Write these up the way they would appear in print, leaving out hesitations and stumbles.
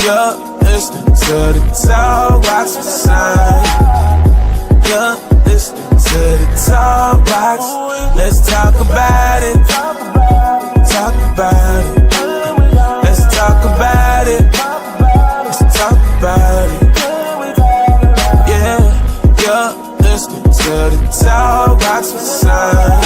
You're listening to the TalkBox with Son. You're listening to the TalkBox. Let's talk about it. Talk about it. Let's talk about it. Let's talk about it. Yeah, you're listening to the TalkBox with Son.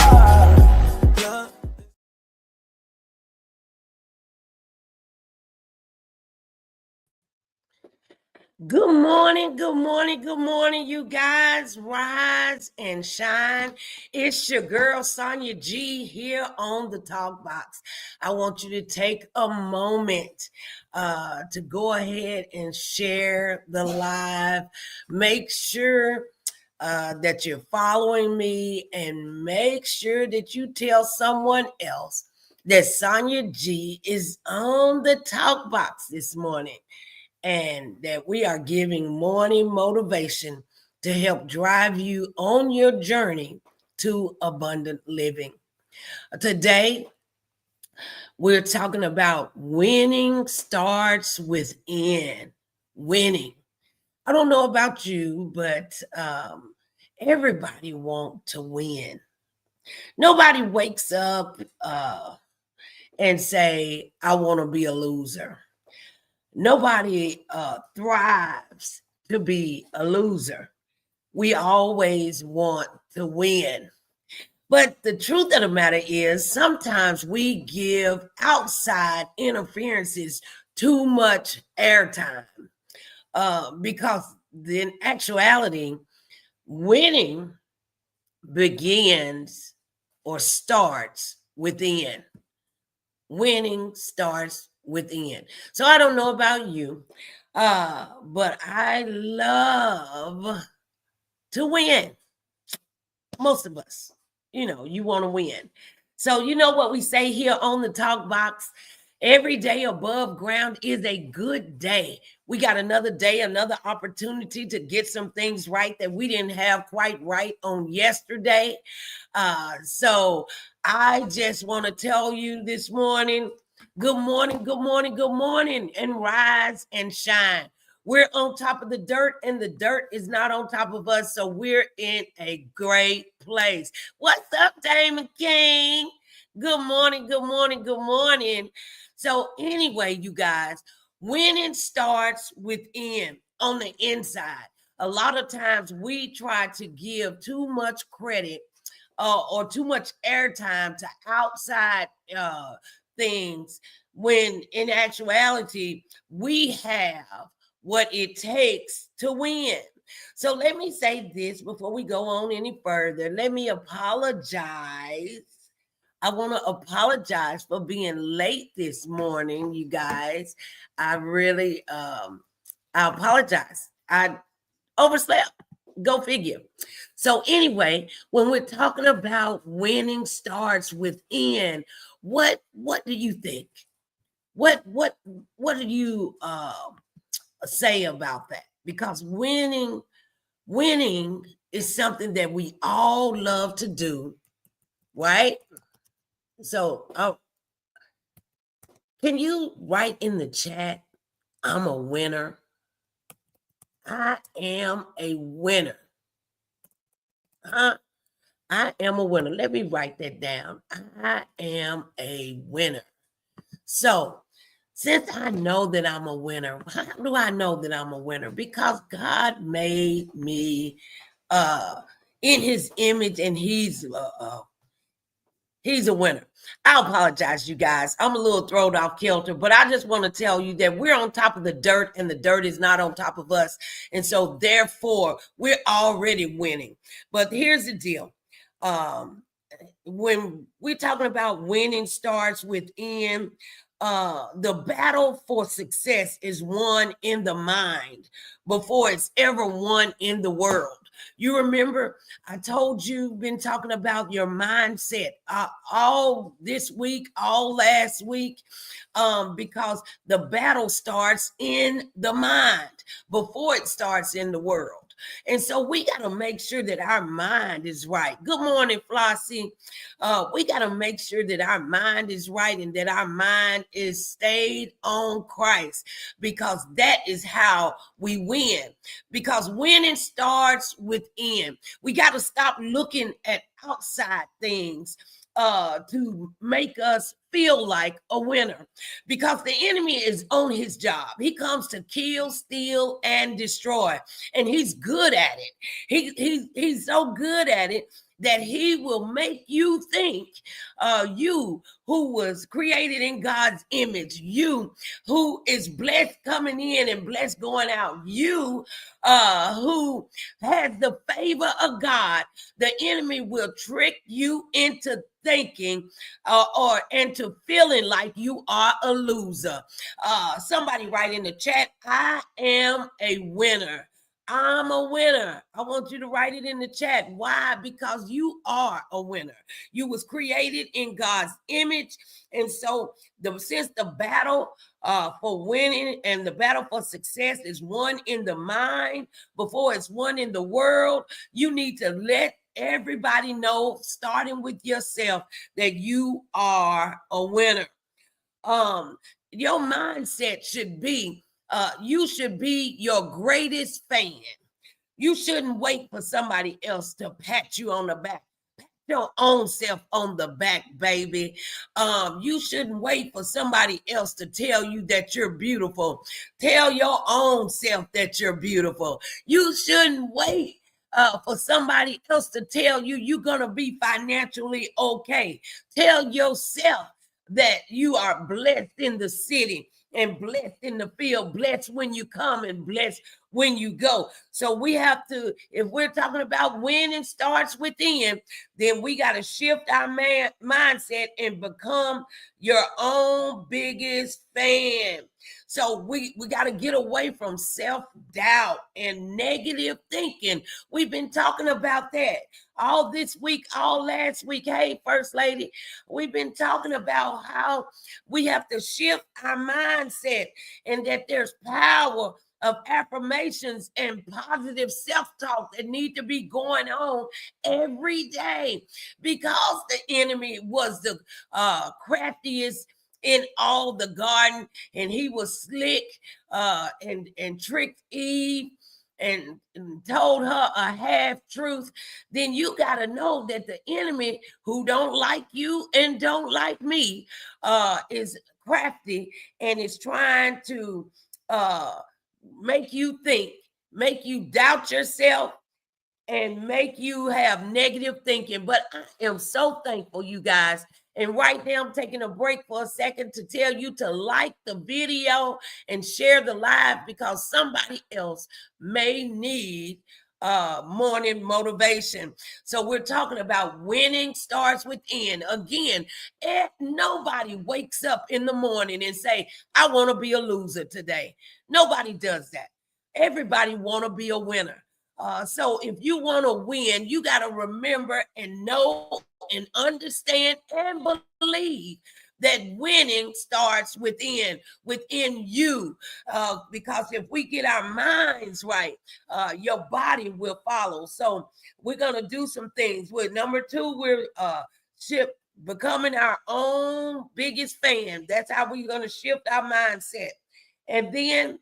Good morning, you guys. Rise and shine. It's your girl, SonjaG, here on the TalkBox. I want you to take a moment to go ahead and share the live. Make sure that you're following me and make sure that you tell someone else that SonjaG is on the TalkBox this morning, and that we are giving morning motivation to help drive you on your journey to abundant living. Today, we're talking about winning starts within. Winning. I don't know about you, but everybody wants to win. Nobody wakes up and say, I want to be a loser. Nobody thrives to be a loser. We always want to win. But the truth of the matter is, sometimes we give outside interferences too much airtime because in actuality, winning begins or starts within. Winning starts within. So I don't know about you, but I love to win. Most of us, you want to win. So you know what we say here on the TalkBox? Every day above ground is a good day. We got another day, another opportunity to get some things right that we didn't have quite right on yesterday. So I just want to tell you this morning, good morning, and rise and shine. We're on top of the dirt, and the dirt is not on top of us, so we're in a great place. What's up, Damon King? Good morning. So anyway, you guys, winning starts within, on the inside. A lot of times we try to give too much credit or too much airtime to outside things, when in actuality, we have what it takes to win. So let me say this before we go on any further. Let me apologize. I want to apologize for being late this morning, you guys. I really, I apologize. I overslept. Go figure. So anyway, when we're talking about winning starts within, what do you think? What do you say about that? Because winning is something that we all love to do, right? So can you write in the chat, I'm a winner? I am a winner. I am a winner. Let me write that down. I am a winner. So since I know that I'm a winner, how do I know that I'm a winner? Because God made me in his image, and he's a winner. I apologize, you guys. I'm a little thrown off kilter, but I just want to tell you that we're on top of the dirt, and the dirt is not on top of us. And so therefore, we're already winning. But here's the deal. When we're talking about winning starts within, the battle for success is won in the mind before it's ever won in the world. You remember, I told you, been talking about your mindset all this week, all last week, because the battle starts in the mind before it starts in the world. And so we got to make sure that our mind is right. Good morning, Flossie. We got to make sure that our mind is right, and that our mind is stayed on Christ, because that is how we win. Because winning starts within. We got to stop looking at outside things to make us feel like a winner, because the enemy is on his job. He comes to kill, steal, and destroy, and he's good at it. He's so good at it that he will make you think, you who was created in God's image, you who is blessed coming in and blessed going out, you who has the favor of God, the enemy will trick you into thinking or into feeling like you are a loser. Somebody write in the chat, I am a winner. I'm a winner. I want you to write it in the chat. Why? Because you are a winner. You was created in God's image. And so since the battle for winning and the battle for success is won in the mind before it's won in the world, you need to let everybody know, starting with yourself, that you are a winner. Your mindset should be, you should be your greatest fan. You shouldn't wait for somebody else to pat you on the back. Pat your own self on the back, baby. You shouldn't wait for somebody else to tell you that you're beautiful. Tell your own self that you're beautiful. You shouldn't wait for somebody else to tell you you're going to be financially okay. Tell yourself that you are blessed in the city and blessed in the field, blessed when you come and blessed when you go. So we have to, if we're talking about winning starts within, then we got to shift our mindset and become your own biggest fan. So we got to get away from self-doubt and negative thinking. We've been talking about that all this week, all last week. Hey, First Lady, we've been talking about how we have to shift our mindset, and that there's power of affirmations and positive self-talk that need to be going on every day, because the enemy was the craftiest in all the garden, and he was slick and tricked Eve and told her a half truth. Then you got to know that the enemy, who don't like you and don't like me, is crafty and is trying to make you think, make you doubt yourself, and make you have negative thinking. But I am so thankful, you guys. And right now, I'm taking a break for a second to tell you to like the video and share the live, because somebody else may need morning motivation. So we're talking about winning starts within. Again, nobody wakes up in the morning and say, I want to be a loser today. Nobody does that. Everybody want to be a winner. So if you want to win, you got to remember and know and understand and believe that winning starts within you. Because if we get our minds right, your body will follow. So we're going to do some things. With number 2, we're becoming our own biggest fan. That's how we're going to shift our mindset. And then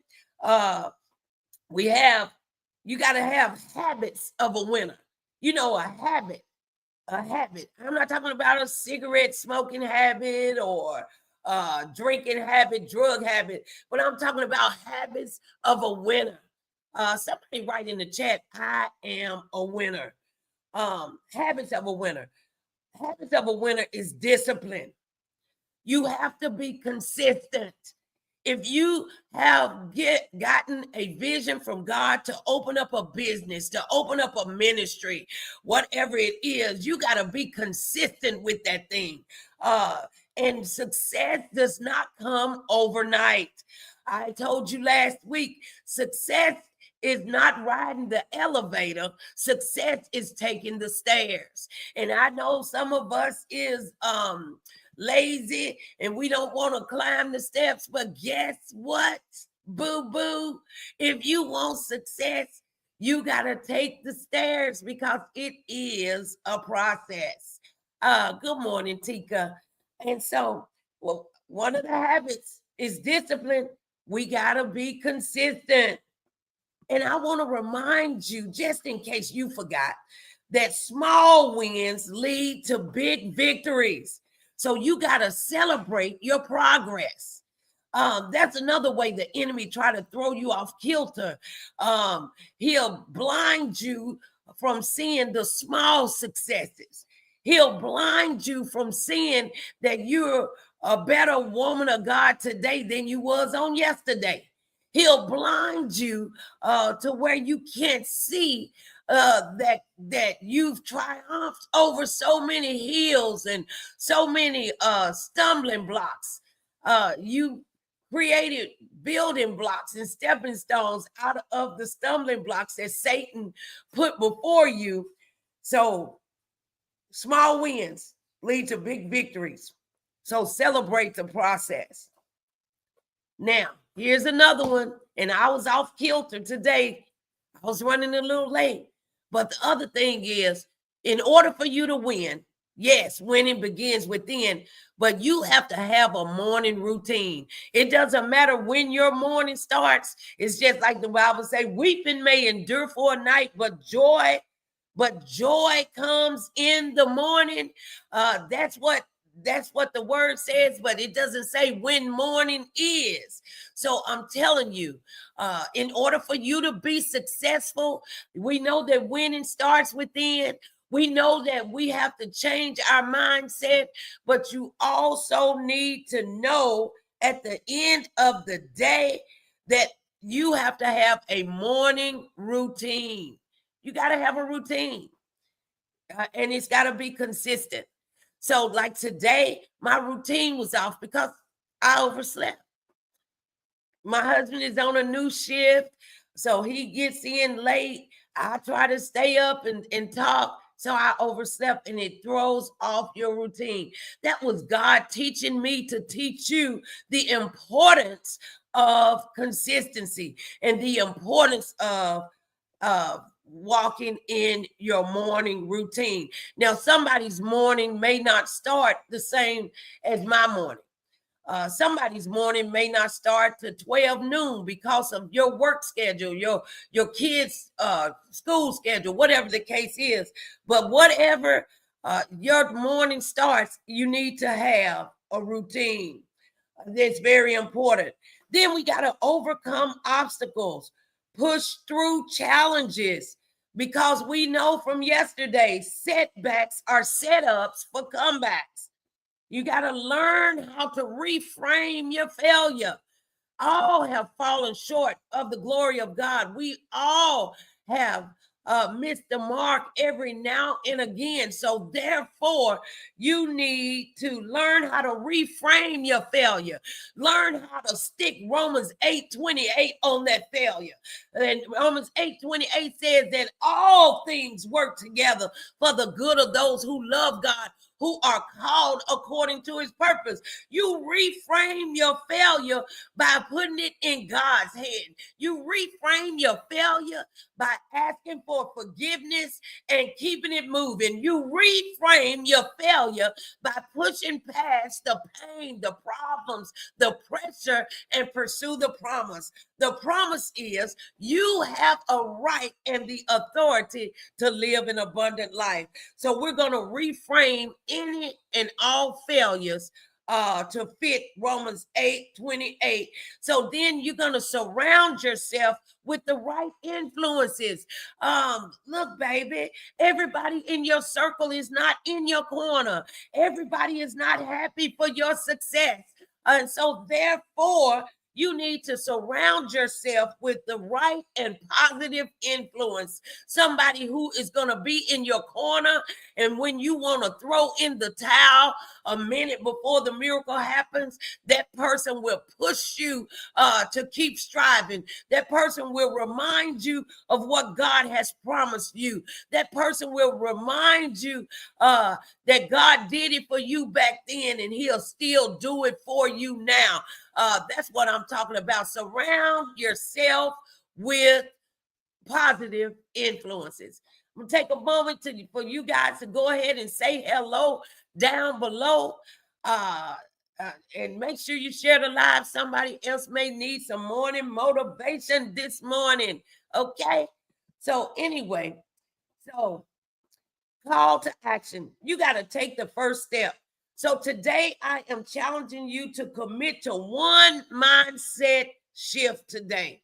you got to have habits of a winner. You know, a habit. I'm not talking about a cigarette smoking habit or drinking habit, drug habit, but I'm talking about habits of a winner. Somebody write in the chat, I am a winner. Habits of a winner. Habits of a winner is discipline. You have to be consistent. If you have gotten a vision from God to open up a business, to open up a ministry, whatever it is, you got to be consistent with that thing. And success does not come overnight. I told you last week, success is not riding the elevator. Success is taking the stairs. And I know some of us is lazy and we don't want to climb the steps, but guess what, boo-boo? If you want success, you got to take the stairs, because it is a process. Good morning, Tika. And so, well, One of the habits is discipline. We got to be consistent. And I want to remind you, just in case you forgot, that small wins lead to big victories. So you got to celebrate your progress. That's another way the enemy try to throw you off kilter. He'll blind you from seeing the small successes. He'll blind you from seeing that you're a better woman of God today than you was on yesterday. He'll blind you to where you can't see that you've triumphed over so many hills and so many stumbling blocks. You created building blocks and stepping stones out of the stumbling blocks that Satan put before you. So small wins lead to big victories. So celebrate the process. Now, here's another one. And I was off kilter today. I was running a little late. But the other thing is, in order for you to win, yes, winning begins within, but you have to have a morning routine. It doesn't matter when your morning starts. It's just like the Bible says, weeping may endure for a night, but joy comes in the morning. That's what the word says, but it doesn't say when morning is. So I'm telling you, in order for you to be successful, we know that winning starts within. We know that we have to change our mindset, but you also need to know at the end of the day that you have to have a morning routine. You got to have a routine, and it's got to be consistent. So like today, my routine was off because I overslept. My husband is on a new shift, so he gets in late. I try to stay up and talk, so I overslept, and it throws off your routine. That was God teaching me to teach you the importance of consistency and the importance of walking in your morning routine. Now, somebody's morning may not start the same as my morning. Somebody's morning may not start to 12 noon because of your work schedule, your kids' school schedule, whatever the case is. But whatever your morning starts, you need to have a routine. That's very important. Then we got to overcome obstacles, push through challenges, because we know from yesterday, setbacks are setups for comebacks. You got to learn how to reframe your failure. All have fallen short of the glory of God. We all have missed the mark every now and again. So therefore, you need to learn how to reframe your failure. Learn how to stick Romans 8:28 on that failure. And Romans 8:28 says that all things work together for the good of those who love God, who are called according to his purpose. You reframe your failure by putting it in God's hand. You reframe your failure by asking for forgiveness and keeping it moving. You reframe your failure by pushing past the pain, the problems, the pressure, and pursue the promise. The promise is you have a right and the authority to live an abundant life. So we're going to reframe any and all failures to fit Romans 8:28. So then you're going to surround yourself with the right influences. Look, baby, everybody in your circle is not in your corner. Everybody is not happy for your success. And so therefore, you need to surround yourself with the right and positive influence. Somebody who is going to be in your corner. And when you want to throw in the towel a minute before the miracle happens, that person will push you to keep striving. That person will remind you of what God has promised you. That person will remind you that God did it for you back then, and he'll still do it for you now. That's what I'm talking about. Surround yourself with positive influences. I'm going to take a moment for you guys to go ahead and say hello down below. And make sure you share the live. Somebody else may need some morning motivation this morning. Okay. So anyway, so call to action. You got to take the first step. So today I am challenging you to commit to one mindset shift today.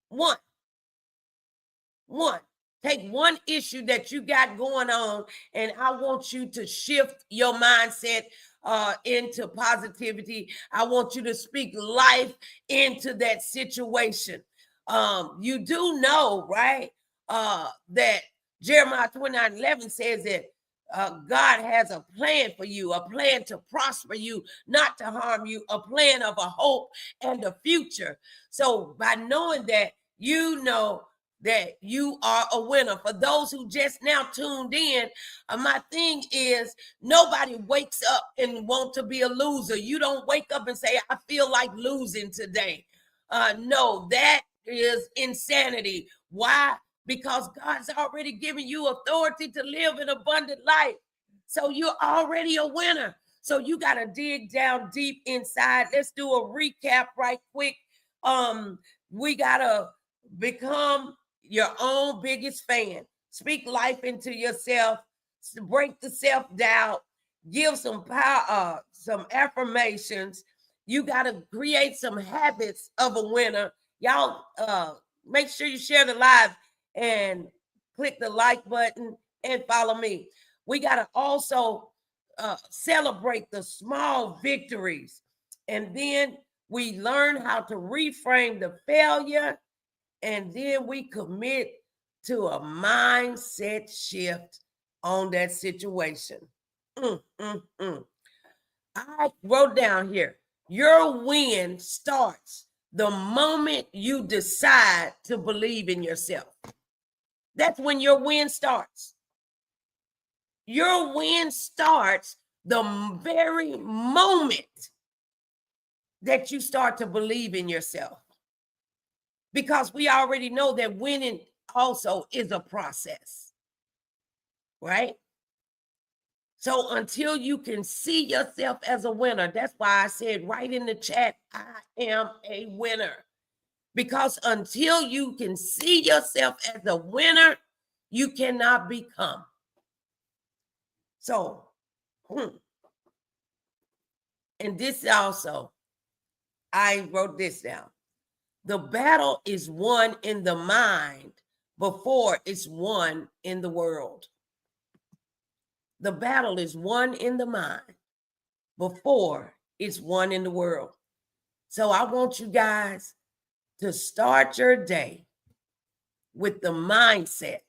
One. Take one issue that you got going on, and I want you to shift your mindset into positivity. I want you to speak life into that situation. You do know, right, that Jeremiah 29:11 says that God has a plan for you, a plan to prosper you, not to harm you, a plan of a hope and a future. So by knowing that, you know that you are a winner. For those who just now tuned in, my thing is nobody wakes up and want to be a loser. You don't wake up and say, I feel like losing today. No, that is insanity. Why? Because God's already given you authority to live an abundant life. So you're already a winner. So you got to dig down deep inside. Let's do a recap right quick. We got to become your own biggest fan. Speak life into yourself. Break the self-doubt. Give some power, some affirmations. You got to create some habits of a winner. Y'all make sure you share the live and click the like button and follow me. We got to also celebrate the small victories. And then we learn how to reframe the failure. And then we commit to a mindset shift on that situation. I wrote down here, your win starts the moment you decide to believe in yourself. That's when your win starts. Your win starts the very moment that you start to believe in yourself. Because we already know that winning also is a process, right? So until you can see yourself as a winner, that's why I said right in the chat, I am a winner. Because until you can see yourself as a winner, you cannot become. So, and this also, I wrote this down. The battle is won in the mind before it's won in the world. The battle is won in the mind before it's won in the world. So I want you guys to start your day with the mindset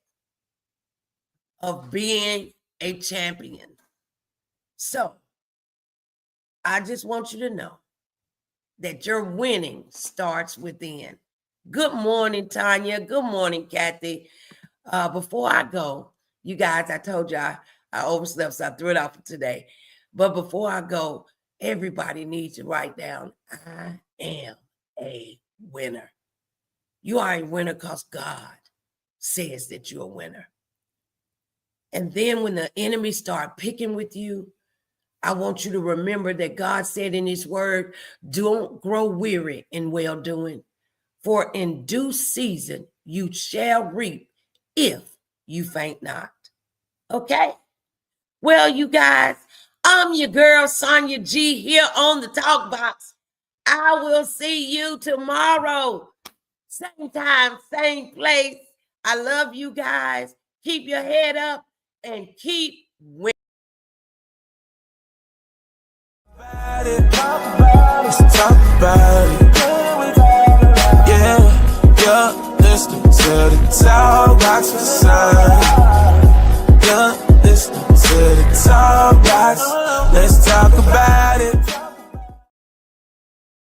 of being a champion. So I just want you to know that your winning starts within. Good morning, Tanya. Good morning, Kathy. Before I go, you guys, I told you I overslept, so I threw it out for today. But before I go, everybody needs to write down, I am a winner. You are a winner because God says that you're a winner. And then when the enemy start picking with you, I want you to remember that God said in his word, don't grow weary in well-doing, for in due season you shall reap if you faint not. Okay? Well, you guys, I'm your girl, SonjaG, here on the TalkBox. I will see you tomorrow. Same time, same place. I love you guys. Keep your head up and keep winning.